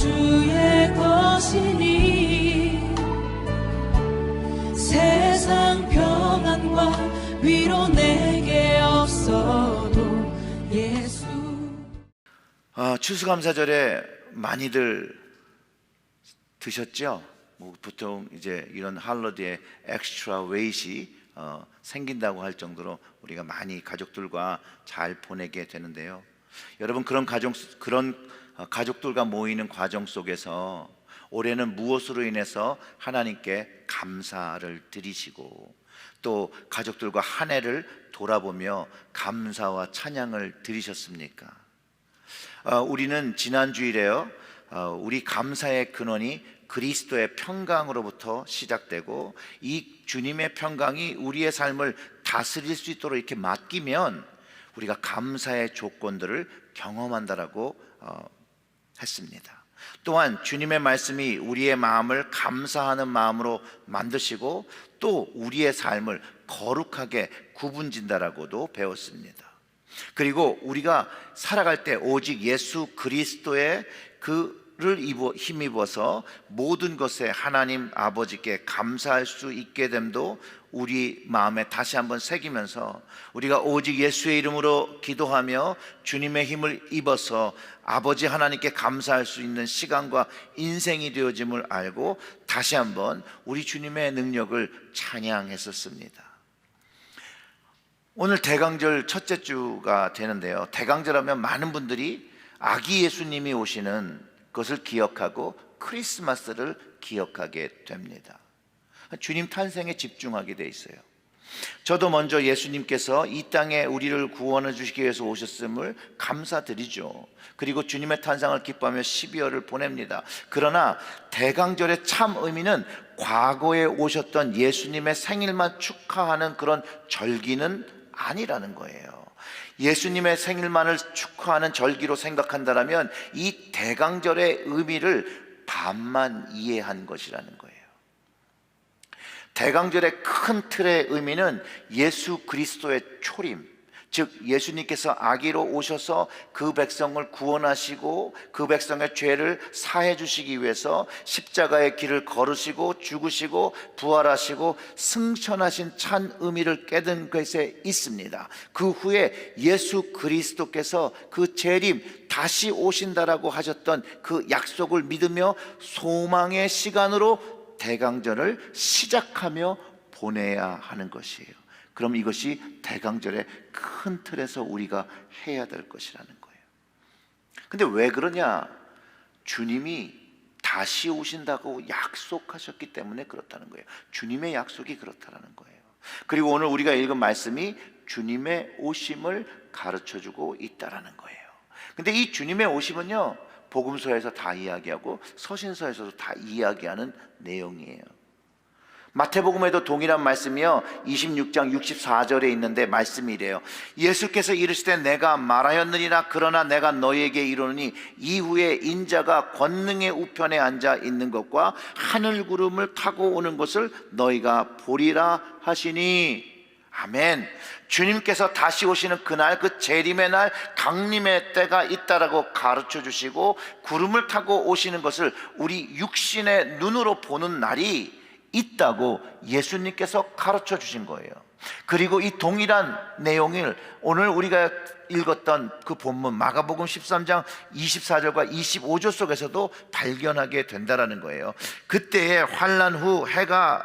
주의 것이니 세상 평안과 위로 내게 없어도 예수. 추수감사절에 많이들 드셨죠? 보통 이제 이런 할러데이에 엑스트라 웨이트이 생긴다고 할 정도로 우리가 많이 가족들과 잘 보내게 되는데요. 여러분, 그런 가족들과 모이는 과정 속에서 올해는 무엇으로 인해서 하나님께 감사를 드리시고 또 가족들과 한 해를 돌아보며 감사와 찬양을 드리셨습니까? 우리는 지난 주일에요, 우리 감사의 근원이 그리스도의 평강으로부터 시작되고 이 주님의 평강이 우리의 삶을 다스릴 수 있도록 이렇게 맡기면 우리가 감사의 조건들을 경험한다라고 했습니다. 또한 주님의 말씀이 우리의 마음을 감사하는 마음으로 만드시고 또 우리의 삶을 거룩하게 구분진다라고도 배웠습니다. 그리고 우리가 살아갈 때 오직 예수 그리스도의 그를 힘입어서 모든 것에 하나님 아버지께 감사할 수 있게 됨도 우리 마음에 다시 한번 새기면서 우리가 오직 예수의 이름으로 기도하며 주님의 힘을 입어서 아버지 하나님께 감사할 수 있는 시간과 인생이 되어짐을 알고 다시 한번 우리 주님의 능력을 찬양했었습니다. 오늘 대강절 첫째 주가 되는데요, 대강절하면 많은 분들이 아기 예수님이 오시는 것을 기억하고 크리스마스를 기억하게 됩니다. 주님 탄생에 집중하게 돼 있어요. 저도 먼저 예수님께서 이 땅에 우리를 구원해 주시기 위해서 오셨음을 감사드리죠. 그리고 주님의 탄생을 기뻐하며 12월을 보냅니다. 그러나 대강절의 참 의미는 과거에 오셨던 예수님의 생일만 축하하는 그런 절기는 아니라는 거예요. 예수님의 생일만을 축하하는 절기로 생각한다면 이 대강절의 의미를 반만 이해한 것이라는 거예요. 대강절의 큰 틀의 의미는 예수 그리스도의 초림, 즉 예수님께서 아기로 오셔서 그 백성을 구원하시고 그 백성의 죄를 사해 주시기 위해서 십자가의 길을 걸으시고 죽으시고 부활하시고 승천하신 참 의미를 깨닫는 것에 있습니다. 그 후에 예수 그리스도께서 그 재림 다시 오신다라고 하셨던 그 약속을 믿으며 소망의 시간으로 대강절을 시작하며 보내야 하는 것이에요. 그럼 이것이 대강절의 큰 틀에서 우리가 해야 될 것이라는 거예요. 근데 왜 그러냐? 주님이 다시 오신다고 약속하셨기 때문에 그렇다는 거예요. 주님의 약속이 그렇다는 거예요. 그리고 오늘 우리가 읽은 말씀이 주님의 오심을 가르쳐주고 있다는 거예요. 근데 이 주님의 오심은요, 복음서에서 다 이야기하고 서신서에서도 다 이야기하는 내용이에요. 마태복음에도 동일한 말씀이요, 26장 64절에 있는데 말씀이 이래요. 예수께서 이르시되 내가 말하였느니라. 그러나 내가 너희에게 이르노니 이후에 인자가 권능의 우편에 앉아 있는 것과 하늘 구름을 타고 오는 것을 너희가 보리라 하시니. 아멘. 주님께서 다시 오시는 그날, 그 재림의 날, 강림의 때가 있다라고 가르쳐 주시고 구름을 타고 오시는 것을 우리 육신의 눈으로 보는 날이 있다고 예수님께서 가르쳐 주신 거예요. 그리고 이 동일한 내용을 오늘 우리가 읽었던 그 본문 마가복음 13장 24절과 25절 속에서도 발견하게 된다라는 거예요. 그때의 환난 후 해가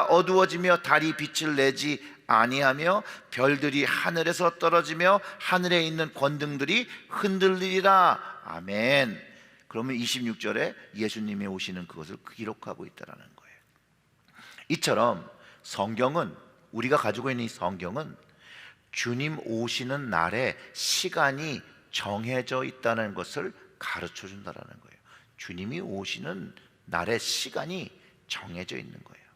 어두워지며 달이 빛을 내지 아니하며 별들이 하늘에서 떨어지며 하늘에 있는 권등들이 흔들리리라. 아멘. 그러면 26절에 예수님이 오시는 그것을 기록하고 있다라는 거예요. 이처럼 성경은, 우리가 가지고 있는 이 성경은 주님 오시는 날에 시간이 정해져 있다는 것을 가르쳐 준다는 거예요. 주님이 오시는 날의 시간이 정해져 있는 거예요.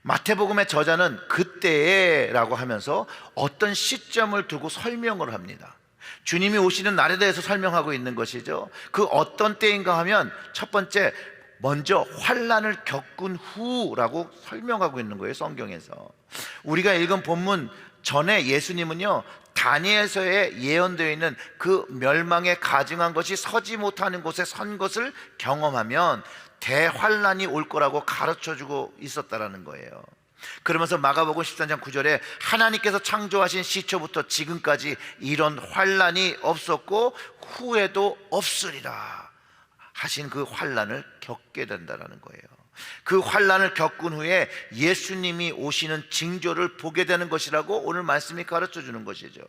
마태복음의 저자는 그때라고 하면서 어떤 시점을 두고 설명을 합니다. 주님이 오시는 날에 대해서 설명하고 있는 것이죠. 그 어떤 때인가 하면 첫 번째, 먼저 환난을 겪은 후라고 설명하고 있는 거예요, 성경에서. 우리가 읽은 본문 전에 예수님은요, 다니엘서에 예언되어 있는 그 멸망에 가증한 것이 서지 못하는 곳에 선 것을 경험하면 대환란이 올 거라고 가르쳐주고 있었다라는 거예요. 그러면서 마가복음 13장 9절에 하나님께서 창조하신 시초부터 지금까지 이런 환란이 없었고 후에도 없으리라 하신 그 환란을 겪게 된다는 거예요. 그 환란을 겪은 후에 예수님이 오시는 징조를 보게 되는 것이라고 오늘 말씀이 가르쳐 주는 것이죠.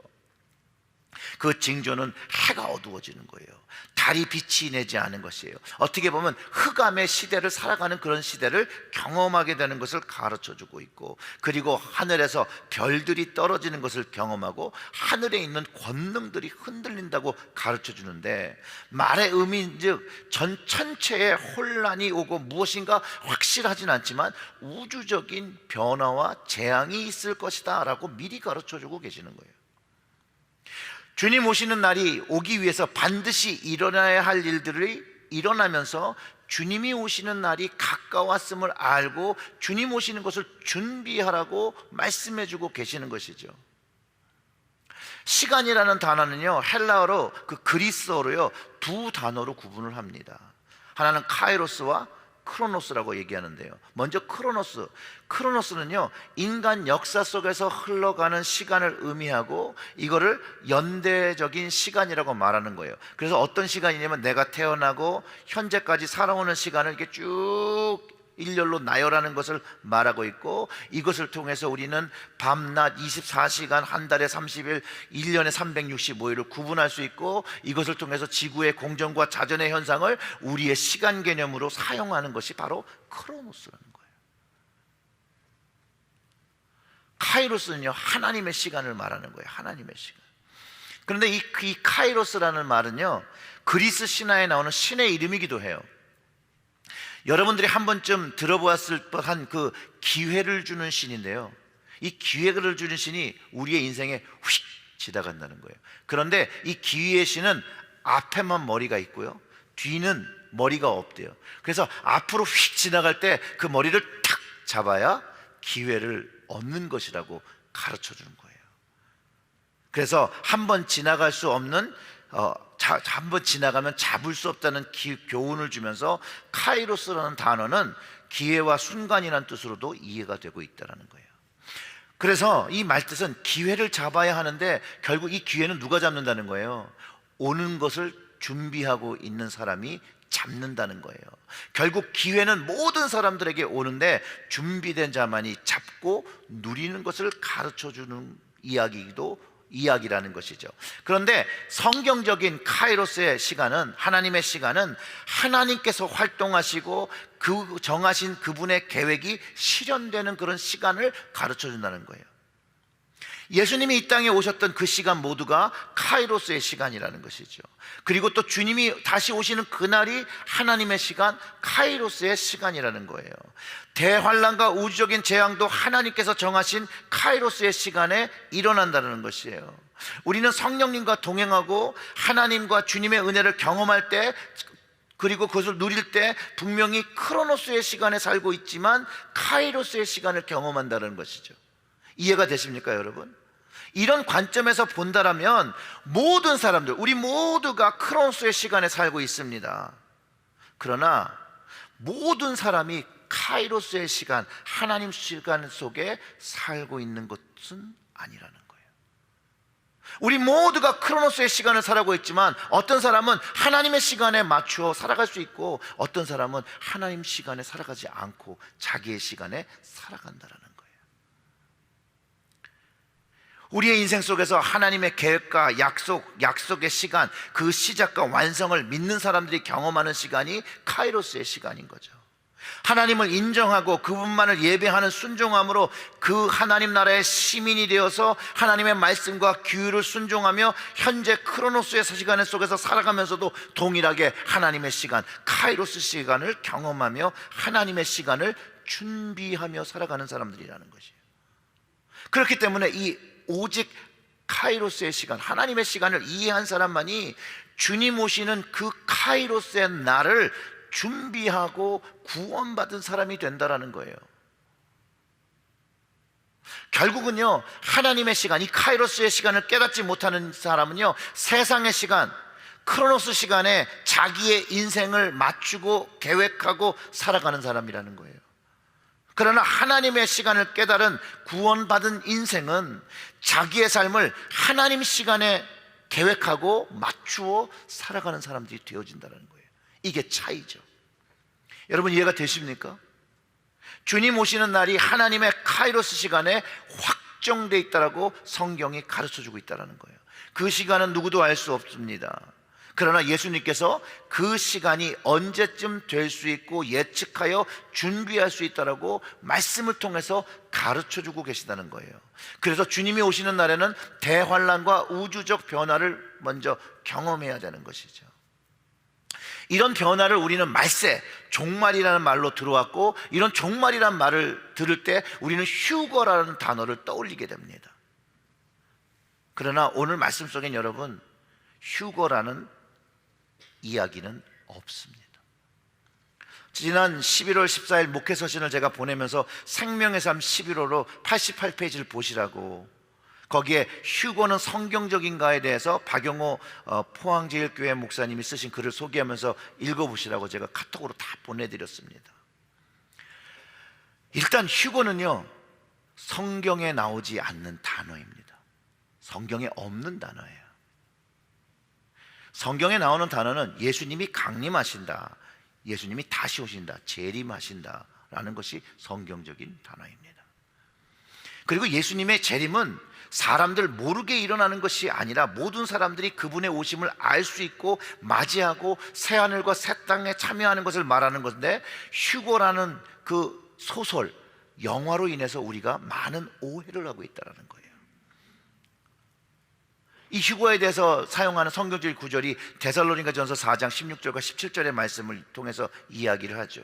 그 징조는 해가 어두워지는 거예요. 달이 빛이 내지 않은 것이에요. 어떻게 보면 흑암의 시대를 살아가는 그런 시대를 경험하게 되는 것을 가르쳐주고 있고, 그리고 하늘에서 별들이 떨어지는 것을 경험하고 하늘에 있는 권능들이 흔들린다고 가르쳐주는데, 말의 의미인즉 전체에 혼란이 오고 무엇인가 확실하진 않지만 우주적인 변화와 재앙이 있을 것이다 라고 미리 가르쳐주고 계시는 거예요. 주님 오시는 날이 오기 위해서 반드시 일어나야 할 일들이 일어나면서 주님이 오시는 날이 가까웠음을 알고 주님 오시는 것을 준비하라고 말씀해주고 계시는 것이죠. 시간이라는 단어는요, 헬라어로 그 그리스어로요 두 단어로 구분을 합니다. 하나는 카이로스와 크로노스라고 얘기하는데요. 먼저 크로노스는요 인간 역사 속에서 흘러가는 시간을 의미하고 이거를 연대적인 시간이라고 말하는 거예요. 그래서 어떤 시간이냐면 내가 태어나고 현재까지 살아오는 시간을 이렇게 쭉 일렬로 나열하는 것을 말하고 있고, 이것을 통해서 우리는 밤낮 24시간, 한 달에 30일, 1년에 365일을 구분할 수 있고, 이것을 통해서 지구의 공전과 자전의 현상을 우리의 시간 개념으로 사용하는 것이 바로 크로노스라는 거예요. 카이로스는요 하나님의 시간을 말하는 거예요. 하나님의 시간. 그런데 이 카이로스라는 말은요 그리스 신화에 나오는 신의 이름이기도 해요. 여러분들이 한 번쯤 들어보았을 법한 그 기회를 주는 신인데요, 이 기회를 주는 신이 우리의 인생에 휙 지나간다는 거예요. 그런데 이 기회의 신은 앞에만 머리가 있고요 뒤는 머리가 없대요. 그래서 앞으로 휙 지나갈 때 그 머리를 탁 잡아야 기회를 얻는 것이라고 가르쳐 주는 거예요. 그래서 한 번 지나갈 수 없는 한 번 지나가면 잡을 수 없다는 교훈을 주면서 카이로스라는 단어는 기회와 순간이라는 뜻으로도 이해가 되고 있다는 거예요. 그래서 이 말뜻은 기회를 잡아야 하는데 결국 이 기회는 누가 잡는다는 거예요? 오는 것을 준비하고 있는 사람이 잡는다는 거예요. 결국 기회는 모든 사람들에게 오는데 준비된 자만이 잡고 누리는 것을 가르쳐주는 이야기라는 것이죠. 그런데 성경적인 카이로스의 시간은, 하나님의 시간은 하나님께서 활동하시고 그 정하신 그분의 계획이 실현되는 그런 시간을 가르쳐 준다는 거예요. 예수님이 이 땅에 오셨던 그 시간 모두가 카이로스의 시간이라는 것이죠. 그리고 또 주님이 다시 오시는 그날이 하나님의 시간, 카이로스의 시간이라는 거예요. 대환란과 우주적인 재앙도 하나님께서 정하신 카이로스의 시간에 일어난다는 것이에요. 우리는 성령님과 동행하고 하나님과 주님의 은혜를 경험할 때, 그리고 그것을 누릴 때 분명히 크로노스의 시간에 살고 있지만 카이로스의 시간을 경험한다는 것이죠. 이해가 되십니까, 여러분? 이런 관점에서 본다라면 모든 사람들, 우리 모두가 크로노스의 시간에 살고 있습니다. 그러나 모든 사람이 카이로스의 시간, 하나님 시간 속에 살고 있는 것은 아니라는 거예요. 우리 모두가 크로노스의 시간을 살아가고 있지만 어떤 사람은 하나님의 시간에 맞추어 살아갈 수 있고 어떤 사람은 하나님 시간에 살아가지 않고 자기의 시간에 살아간다라는 거예요. 우리의 인생 속에서 하나님의 계획과 약속의 시간, 그 시작과 완성을 믿는 사람들이 경험하는 시간이 카이로스의 시간인 거죠. 하나님을 인정하고 그분만을 예배하는 순종함으로 그 하나님 나라의 시민이 되어서 하나님의 말씀과 규율을 순종하며 현재 크로노스의 시간 속에서 살아가면서도 동일하게 하나님의 시간, 카이로스 시간을 경험하며 하나님의 시간을 준비하며 살아가는 사람들이라는 것이에요. 그렇기 때문에 이 오직 카이로스의 시간, 하나님의 시간을 이해한 사람만이 주님 오시는 그 카이로스의 날을 준비하고 구원받은 사람이 된다라는 거예요. 결국은요, 하나님의 시간, 이 카이로스의 시간을 깨닫지 못하는 사람은요, 세상의 시간, 크로노스 시간에 자기의 인생을 맞추고 계획하고 살아가는 사람이라는 거예요. 그러나 하나님의 시간을 깨달은 구원받은 인생은 자기의 삶을 하나님 시간에 계획하고 맞추어 살아가는 사람들이 되어진다는 거예요. 이게 차이죠. 여러분, 이해가 되십니까? 주님 오시는 날이 하나님의 카이로스 시간에 확정되어 있다라고 성경이 가르쳐주고 있다는 거예요. 그 시간은 누구도 알 수 없습니다. 그러나 예수님께서 그 시간이 언제쯤 될 수 있고 예측하여 준비할 수 있다라고 말씀을 통해서 가르쳐주고 계시다는 거예요. 그래서 주님이 오시는 날에는 대환란과 우주적 변화를 먼저 경험해야 되는 것이죠. 이런 변화를 우리는 말세, 종말이라는 말로 들어왔고, 이런 종말이라는 말을 들을 때 우리는 휴거라는 단어를 떠올리게 됩니다. 그러나 오늘 말씀 속엔 여러분, 휴거라는 이야기는 없습니다. 지난 11월 14일 목회 서신을 제가 보내면서 생명의 삶 11호로 88페이지를 보시라고, 거기에 휴거는 성경적인가에 대해서 박영호 포항제일교회 목사님이 쓰신 글을 소개하면서 읽어보시라고 제가 카톡으로 다 보내드렸습니다. 일단 휴거는요, 성경에 나오지 않는 단어입니다. 성경에 없는 단어예요. 성경에 나오는 단어는 예수님이 강림하신다, 예수님이 다시 오신다, 재림하신다 라는 것이 성경적인 단어입니다. 그리고 예수님의 재림은 사람들 모르게 일어나는 것이 아니라 모든 사람들이 그분의 오심을 알 수 있고 맞이하고 새하늘과 새 땅에 참여하는 것을 말하는 것인데, 휴거라는 그 소설, 영화로 인해서 우리가 많은 오해를 하고 있다는 거예요. 이 휴거에 대해서 사용하는 성경적 구절이 데살로니가전서 4장 16절과 17절의 말씀을 통해서 이야기를 하죠.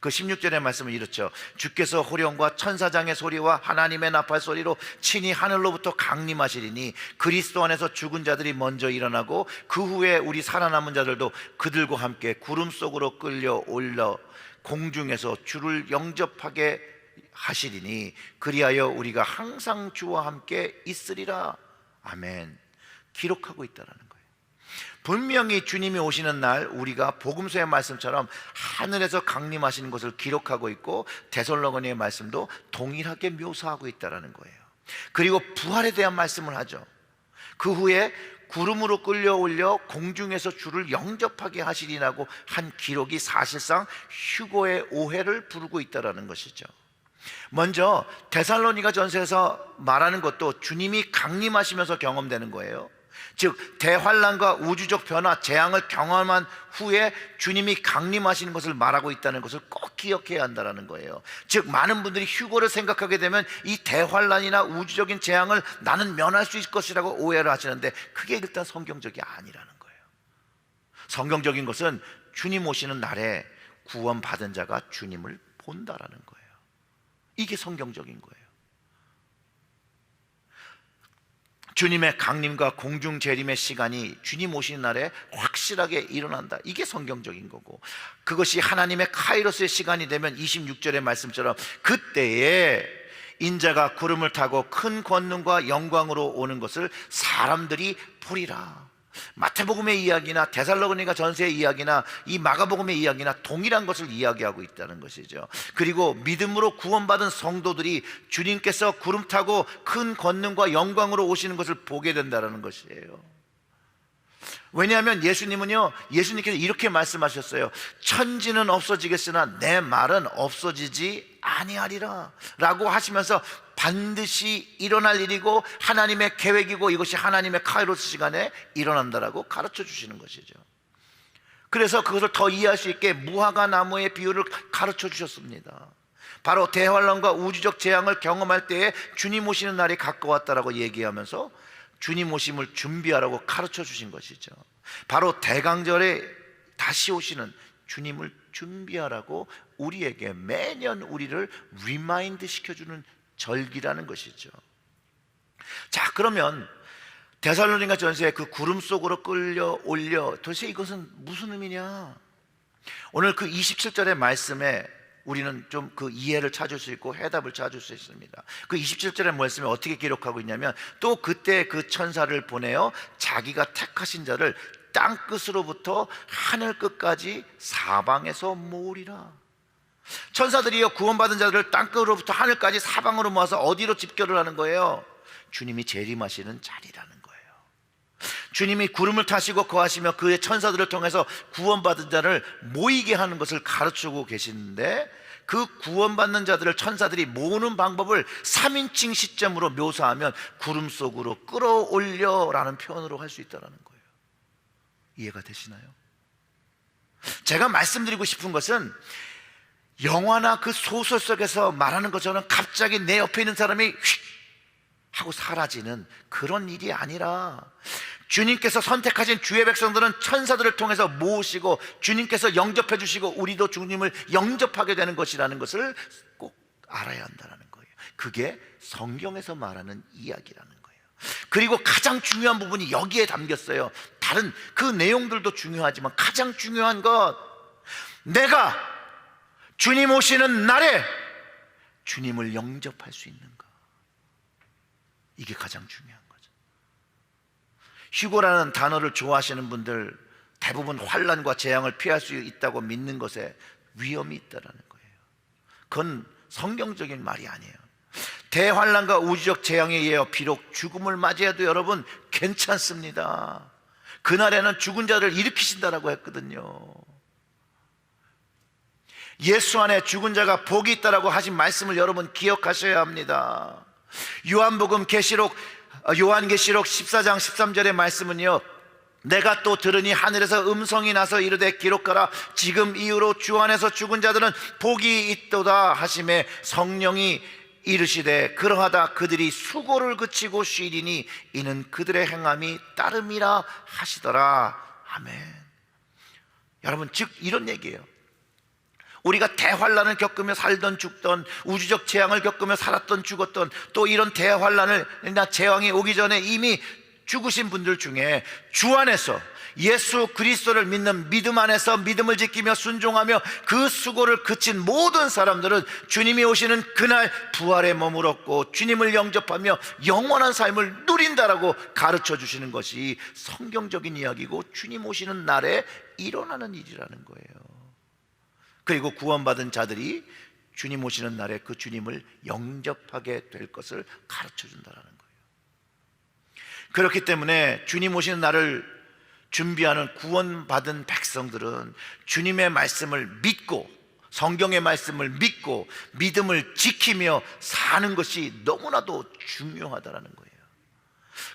그 16절의 말씀은 이렇죠. 주께서 호령과 천사장의 소리와 하나님의 나팔 소리로 친히 하늘로부터 강림하시리니 그리스도 안에서 죽은 자들이 먼저 일어나고 그 후에 우리 살아남은 자들도 그들과 함께 구름 속으로 끌려 올려 공중에서 주를 영접하게 하시리니 그리하여 우리가 항상 주와 함께 있으리라. 아멘. 기록하고 있다는 거예요. 분명히 주님이 오시는 날 우리가 복음서의 말씀처럼 하늘에서 강림하시는 것을 기록하고 있고, 데살로니가의 말씀도 동일하게 묘사하고 있다는 거예요. 그리고 부활에 대한 말씀을 하죠. 그 후에 구름으로 끌려올려 공중에서 주를 영접하게 하시리라고 한 기록이 사실상 휴거의 오해를 부르고 있다는 것이죠. 먼저 데살로니가전서에서 말하는 것도 주님이 강림하시면서 경험되는 거예요. 즉 대환란과 우주적 변화, 재앙을 경험한 후에 주님이 강림하시는 것을 말하고 있다는 것을 꼭 기억해야 한다는 거예요. 즉 많은 분들이 휴거를 생각하게 되면 이 대환란이나 우주적인 재앙을 나는 면할 수 있을 것이라고 오해를 하시는데, 그게 일단 성경적이 아니라는 거예요. 성경적인 것은 주님 오시는 날에 구원받은 자가 주님을 본다라는 거예요. 이게 성경적인 거예요. 주님의 강림과 공중 재림의 시간이 주님 오시는 날에 확실하게 일어난다. 이게 성경적인 거고, 그것이 하나님의 카이로스의 시간이 되면 26절의 말씀처럼 그때에 인자가 구름을 타고 큰 권능과 영광으로 오는 것을 사람들이 보리라. 마태복음의 이야기나 데살로니가 전서의 이야기나 이 마가복음의 이야기나 동일한 것을 이야기하고 있다는 것이죠. 그리고 믿음으로 구원받은 성도들이 주님께서 구름 타고 큰 권능과 영광으로 오시는 것을 보게 된다는 것이에요. 왜냐하면 예수님께서 이렇게 말씀하셨어요. 천지는 없어지겠으나 내 말은 없어지지 아니하리라 라고 하시면서 반드시 일어날 일이고 하나님의 계획이고 이것이 하나님의 카이로스 시간에 일어난다라고 가르쳐 주시는 것이죠. 그래서 그것을 더 이해할 수 있게 무화과 나무의 비유를 가르쳐 주셨습니다. 바로 대환란과 우주적 재앙을 경험할 때에 주님 오시는 날이 가까웠다라고 얘기하면서 주님 오심을 준비하라고 가르쳐 주신 것이죠. 바로 대강절에 다시 오시는 주님을 준비하라고 우리에게 매년 우리를 리마인드 시켜주는 절기라는 것이죠. 자, 그러면 데살로니가 전서의 그 구름 속으로 끌려 올려, 도대체 이것은 무슨 의미냐? 오늘 그 27절의 말씀에 우리는 좀 그 이해를 찾을 수 있고 해답을 찾을 수 있습니다. 그 27절의 말씀에 어떻게 기록하고 있냐면, 또 그때 그 천사를 보내어 자기가 택하신 자를 땅 끝으로부터 하늘 끝까지 사방에서 모으리라. 천사들이요, 구원받은 자들을 땅 끝으로부터 하늘까지 사방으로 모아서 어디로 집결을 하는 거예요? 주님이 재림하시는 자리라는 거예요. 주님이 구름을 타시고 거하시며 그의 천사들을 통해서 구원받은 자를 모이게 하는 것을 가르치고 계시는데, 그 구원받는 자들을 천사들이 모으는 방법을 3인칭 시점으로 묘사하면 구름 속으로 끌어올려라는 표현으로 할 수 있다는 거예요. 이해가 되시나요? 제가 말씀드리고 싶은 것은, 영화나 그 소설 속에서 말하는 것처럼 갑자기 내 옆에 있는 사람이 휙 하고 사라지는 그런 일이 아니라, 주님께서 선택하신 주의 백성들은 천사들을 통해서 모으시고 주님께서 영접해 주시고 우리도 주님을 영접하게 되는 것이라는 것을 꼭 알아야 한다는 거예요. 그게 성경에서 말하는 이야기라는 거예요. 그리고 가장 중요한 부분이 여기에 담겼어요. 다른 그 내용들도 중요하지만 가장 중요한 것, 내가 주님 오시는 날에 주님을 영접할 수 있는 것, 이게 가장 중요한 거죠. 휴거라는 단어를 좋아하시는 분들 대부분 환난과 재앙을 피할 수 있다고 믿는 것에 위험이 있다는 거예요. 그건 성경적인 말이 아니에요. 대환난과 우주적 재앙에 의해 비록 죽음을 맞이해도 여러분 괜찮습니다. 그날에는 죽은 자를 일으키신다라고 했거든요. 예수 안에 죽은 자가 복이 있다라고 하신 말씀을 여러분 기억하셔야 합니다. 요한계시록 14장 13절의 말씀은요, 내가 또 들으니 하늘에서 음성이 나서 이르되 기록하라, 지금 이후로 주 안에서 죽은 자들은 복이 있도다 하심에 성령이 이르시되 그러하다 그들이 수고를 그치고 쉬리니 이는 그들의 행함이 따름이라 하시더라. 아멘. 여러분, 즉 이런 얘기예요. 우리가 대환란을 겪으며 살던 죽던, 우주적 재앙을 겪으며 살았던 죽었던, 또 이런 대환란이나 재앙이 오기 전에 이미 죽으신 분들 중에 주 안에서 예수 그리스도를 믿는 믿음 안에서 믿음을 지키며 순종하며 그 수고를 그친 모든 사람들은 주님이 오시는 그날 부활에 머물었고 주님을 영접하며 영원한 삶을 누린다라고 가르쳐 주시는 것이 성경적인 이야기고 주님 오시는 날에 일어나는 일이라는 거예요. 그리고 구원받은 자들이 주님 오시는 날에 그 주님을 영접하게 될 것을 가르쳐 준다는 거예요. 그렇기 때문에 주님 오시는 날을 준비하는 구원받은 백성들은 주님의 말씀을 믿고, 성경의 말씀을 믿고 믿음을 지키며 사는 것이 너무나도 중요하다는 거예요.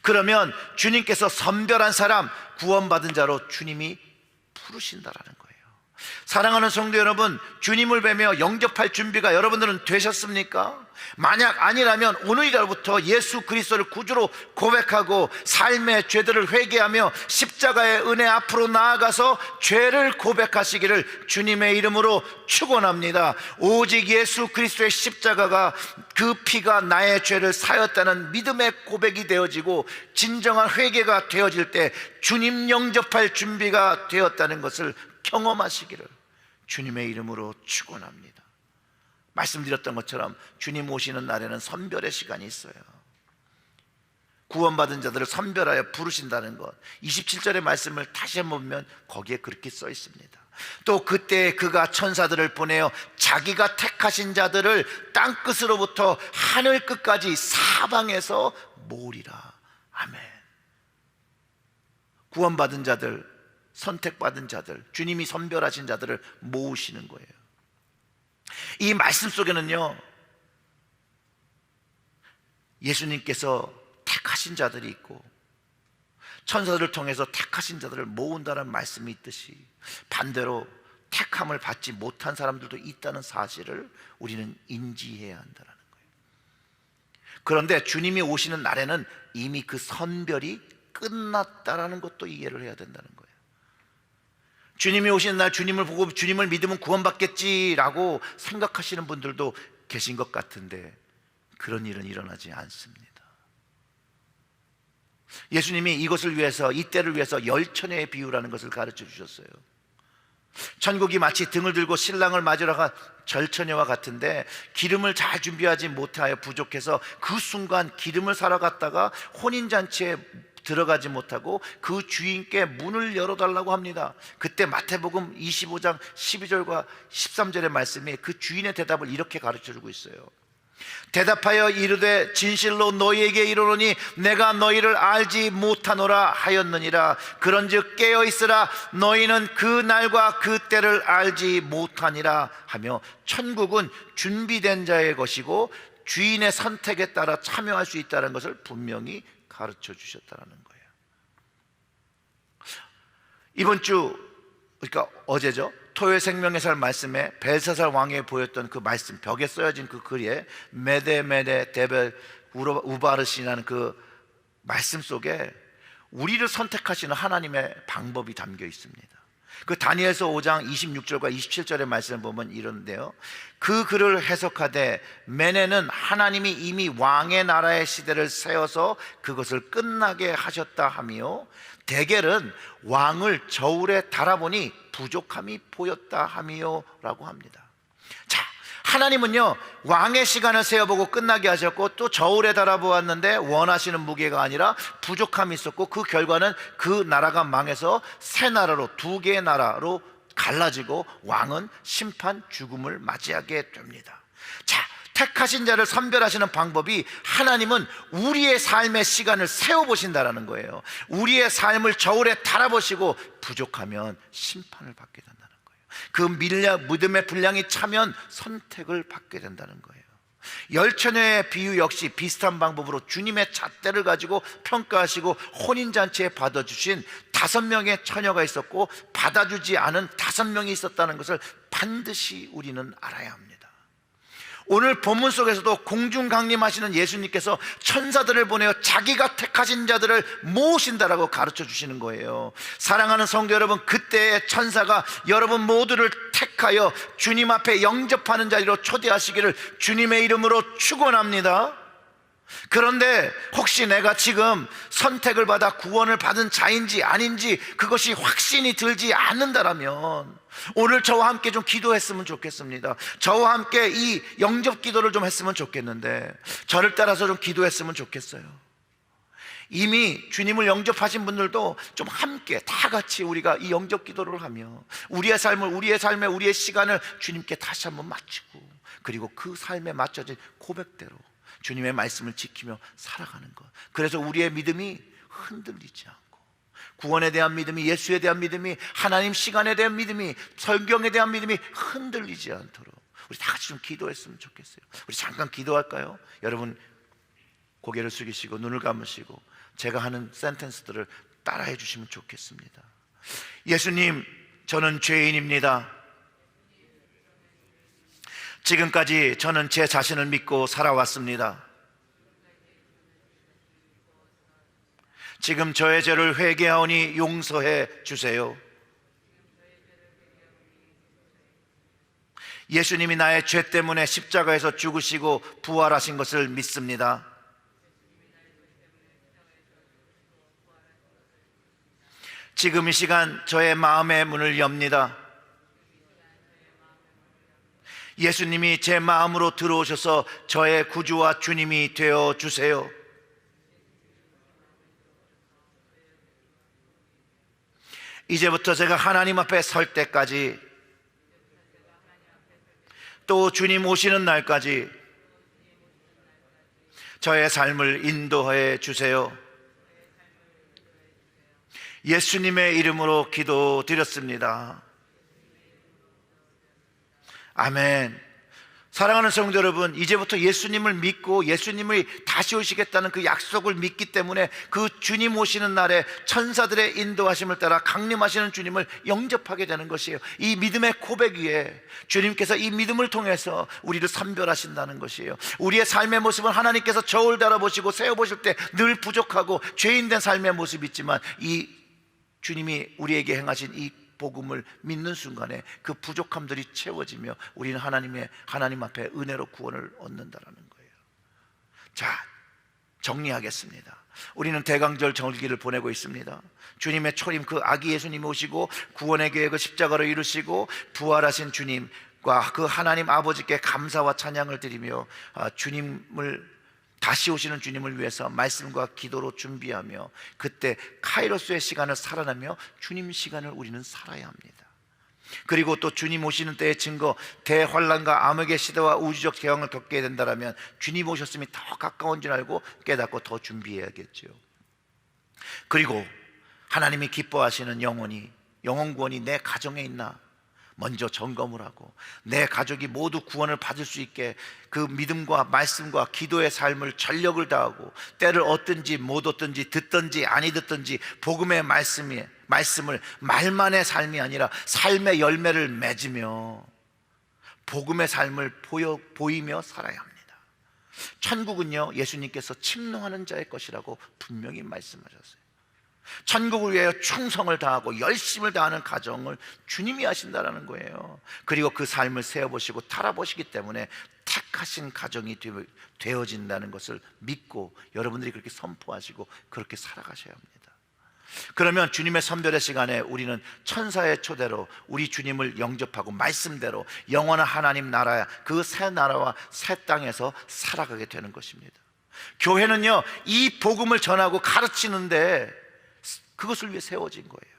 그러면 주님께서 선별한 사람, 구원받은 자로 주님이 부르신다라는 거예요. 사랑하는 성도 여러분, 주님을 뵈며 영접할 준비가 여러분들은 되셨습니까? 만약 아니라면 오늘부터 예수 그리스도를 구주로 고백하고 삶의 죄들을 회개하며 십자가의 은혜 앞으로 나아가서 죄를 고백하시기를 주님의 이름으로 축원합니다. 오직 예수 그리스도의 십자가가, 그 피가 나의 죄를 사였다는 믿음의 고백이 되어지고 진정한 회개가 되어질 때 주님 영접할 준비가 되었다는 것을 경험하시기를 주님의 이름으로 축원합니다. 말씀드렸던 것처럼 주님 오시는 날에는 선별의 시간이 있어요. 구원받은 자들을 선별하여 부르신다는 것, 27절의 말씀을 다시 한번 보면 거기에 그렇게 써 있습니다. 또 그때 그가 천사들을 보내어 자기가 택하신 자들을 땅끝으로부터 하늘 끝까지 사방에서 모으리라. 아멘. 구원받은 자들, 선택받은 자들, 주님이 선별하신 자들을 모으시는 거예요. 이 말씀 속에는요, 예수님께서 택하신 자들이 있고 천사들을 통해서 택하신 자들을 모은다는 말씀이 있듯이 반대로 택함을 받지 못한 사람들도 있다는 사실을 우리는 인지해야 한다는 거예요. 그런데 주님이 오시는 날에는 이미 그 선별이 끝났다라는 것도 이해를 해야 된다는 거예요. 주님이 오시는 날 주님을 보고 주님을 믿으면 구원받겠지라고 생각하시는 분들도 계신 것 같은데 그런 일은 일어나지 않습니다. 예수님이 이것을 위해서, 이 때를 위해서 열처녀의 비유라는 것을 가르쳐 주셨어요. 천국이 마치 등을 들고 신랑을 맞으러 간 절처녀와 같은데, 기름을 잘 준비하지 못하여 부족해서 그 순간 기름을 사러 갔다가 혼인잔치에 들어가지 못하고 그 주인께 문을 열어달라고 합니다. 그때 마태복음 25장 12절과 13절의 말씀이 그 주인의 대답을 이렇게 가르쳐주고 있어요. 대답하여 이르되 진실로 너희에게 이르노니 내가 너희를 알지 못하노라 하였느니라. 그런즉 깨어있으라. 너희는 그 날과 그 때를 알지 못하니라 하며, 천국은 준비된 자의 것이고 주인의 선택에 따라 참여할 수 있다는 것을 분명히 가르쳐 주셨다는 거예요. 이번 주, 그러니까 어제죠, 토요일 생명의 말씀에 벨사살 왕에 보였던 그 말씀, 벽에 써여진 그 글에 메데 데벨 우바르시라는 그 말씀 속에 우리를 선택하시는 하나님의 방법이 담겨 있습니다. 그 다니엘서 5장 26절과 27절의 말씀을 보면 이런데요, 그 글을 해석하되 메네는 하나님이 이미 왕의 나라의 시대를 세워서 그것을 끝나게 하셨다 하며, 데겔은 왕을 저울에 달아보니 부족함이 보였다 하며 라고 합니다. 자, 하나님은요, 왕의 시간을 세어보고 끝나게 하셨고, 또 저울에 달아보았는데 원하시는 무게가 아니라 부족함이 있었고, 그 결과는 그 나라가 망해서 새 나라로, 두 개의 나라로 갈라지고 왕은 심판, 죽음을 맞이하게 됩니다. 자, 택하신 자를 선별하시는 방법이, 하나님은 우리의 삶의 시간을 세워보신다는 거예요. 우리의 삶을 저울에 달아보시고 부족하면 심판을 받게 된다는 거예요. 그 믿음의 분량이 차면 선택을 받게 된다는 거예요. 열처녀의 비유 역시 비슷한 방법으로 주님의 잣대를 가지고 평가하시고 혼인잔치에 받아주신 5명의 처녀가 있었고, 받아주지 않은 5명이 있었다는 것을 반드시 우리는 알아야 합니다. 오늘 본문 속에서도 공중 강림하시는 예수님께서 천사들을 보내어 자기가 택하신 자들을 모으신다라고 가르쳐 주시는 거예요. 사랑하는 성도 여러분, 그때의 천사가 여러분 모두를 택하여 주님 앞에 영접하는 자리로 초대하시기를 주님의 이름으로 축원합니다. 그런데 혹시 내가 지금 선택을 받아 구원을 받은 자인지 아닌지 그것이 확신이 들지 않는다라면 오늘 저와 함께 좀 기도했으면 좋겠습니다. 저와 함께 이 영접 기도를 좀 했으면 좋겠는데, 저를 따라서 좀 기도했으면 좋겠어요. 이미 주님을 영접하신 분들도 좀 함께 다 같이 우리가 이 영접 기도를 하며 우리의 삶의 시간을 주님께 다시 한번 맞추고, 그리고 그 삶에 맞춰진 고백대로 주님의 말씀을 지키며 살아가는 것. 그래서 우리의 믿음이 흔들리지 않고, 구원에 대한 믿음이, 예수에 대한 믿음이, 하나님 시간에 대한 믿음이, 성경에 대한 믿음이 흔들리지 않도록 우리 다 같이 좀 기도했으면 좋겠어요. 우리 잠깐 기도할까요? 여러분 고개를 숙이시고 눈을 감으시고 제가 하는 센텐스들을 따라해 주시면 좋겠습니다. 예수님, 저는 죄인입니다. 지금까지 저는 제 자신을 믿고 살아왔습니다. 지금 저의 죄를 회개하오니 용서해 주세요. 예수님이 나의 죄 때문에 십자가에서 죽으시고 부활하신 것을 믿습니다. 지금 이 시간 저의 마음의 문을 엽니다. 예수님이 제 마음으로 들어오셔서 저의 구주와 주님이 되어 주세요. 이제부터 제가 하나님 앞에 설 때까지, 또 주님 오시는 날까지 저의 삶을 인도해 주세요. 예수님의 이름으로 기도드렸습니다. 아멘. 사랑하는 성도 여러분, 이제부터 예수님을 믿고 예수님이 다시 오시겠다는 그 약속을 믿기 때문에 그 주님 오시는 날에 천사들의 인도하심을 따라 강림하시는 주님을 영접하게 되는 것이에요. 이 믿음의 고백 위에 주님께서 이 믿음을 통해서 우리를 선별하신다는 것이에요. 우리의 삶의 모습은 하나님께서 저울 달아보시고 세워보실 때 늘 부족하고 죄인된 삶의 모습이 있지만, 이 주님이 우리에게 행하신 이 복음을 믿는 순간에 그 부족함들이 채워지며 우리는 하나님 앞에 은혜로 구원을 얻는다라는 거예요. 자, 정리하겠습니다. 우리는 대강절 절기를 보내고 있습니다. 주님의 초림, 그 아기 예수님이 오시고 구원의 계획을 십자가로 이루시고 부활하신 주님과 그 하나님 아버지께 감사와 찬양을 드리며 주님을, 다시 오시는 주님을 위해서 말씀과 기도로 준비하며 그때 카이로스의 시간을 살아나며 주님 시간을 우리는 살아야 합니다. 그리고 또 주님 오시는 때의 증거, 대환란과 암흑의 시대와 우주적 재앙을 겪게 된다면 주님 오셨음이 더 가까운 줄 알고 깨닫고 더 준비해야겠죠. 그리고 하나님이 기뻐하시는 영혼 구원이 내 가정에 있나 먼저 점검을 하고 내 가족이 모두 구원을 받을 수 있게 그 믿음과 말씀과 기도의 삶을 전력을 다하고 때를 얻든지 못 얻든지 듣든지 아니 듣든지 복음의 말씀을 말만의 삶이 아니라 삶의 열매를 맺으며 복음의 삶을 보이며 살아야 합니다. 천국은요, 예수님께서 침노하는 자의 것이라고 분명히 말씀하셨어요. 천국을 위하여 충성을 다하고 열심을 다하는 가정을 주님이 하신다라는 거예요. 그리고 그 삶을 세어보시고 달아보시기 때문에 택하신 가정이 되어진다는 것을 믿고 여러분들이 그렇게 선포하시고 그렇게 살아가셔야 합니다. 그러면 주님의 선별의 시간에 우리는 천사의 초대로 우리 주님을 영접하고 말씀대로 영원한 하나님 나라, 그 새 나라와 새 땅에서 살아가게 되는 것입니다. 교회는요, 이 복음을 전하고 가르치는데 그것을 위해 세워진 거예요.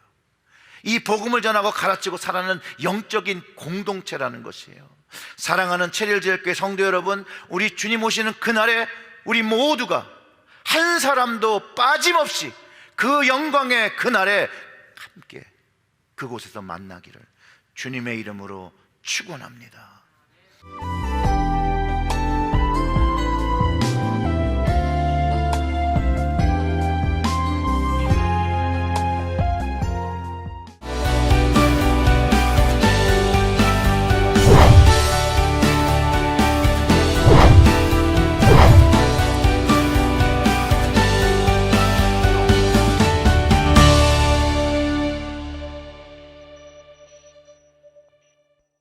이 복음을 전하고 가르치고 살아가는 영적인 공동체라는 것이에요. 사랑하는 체리얼제일교회 성도 여러분, 우리 주님 오시는 그날에 우리 모두가 한 사람도 빠짐없이 그 영광의 그날에 함께 그곳에서 만나기를 주님의 이름으로 축원합니다.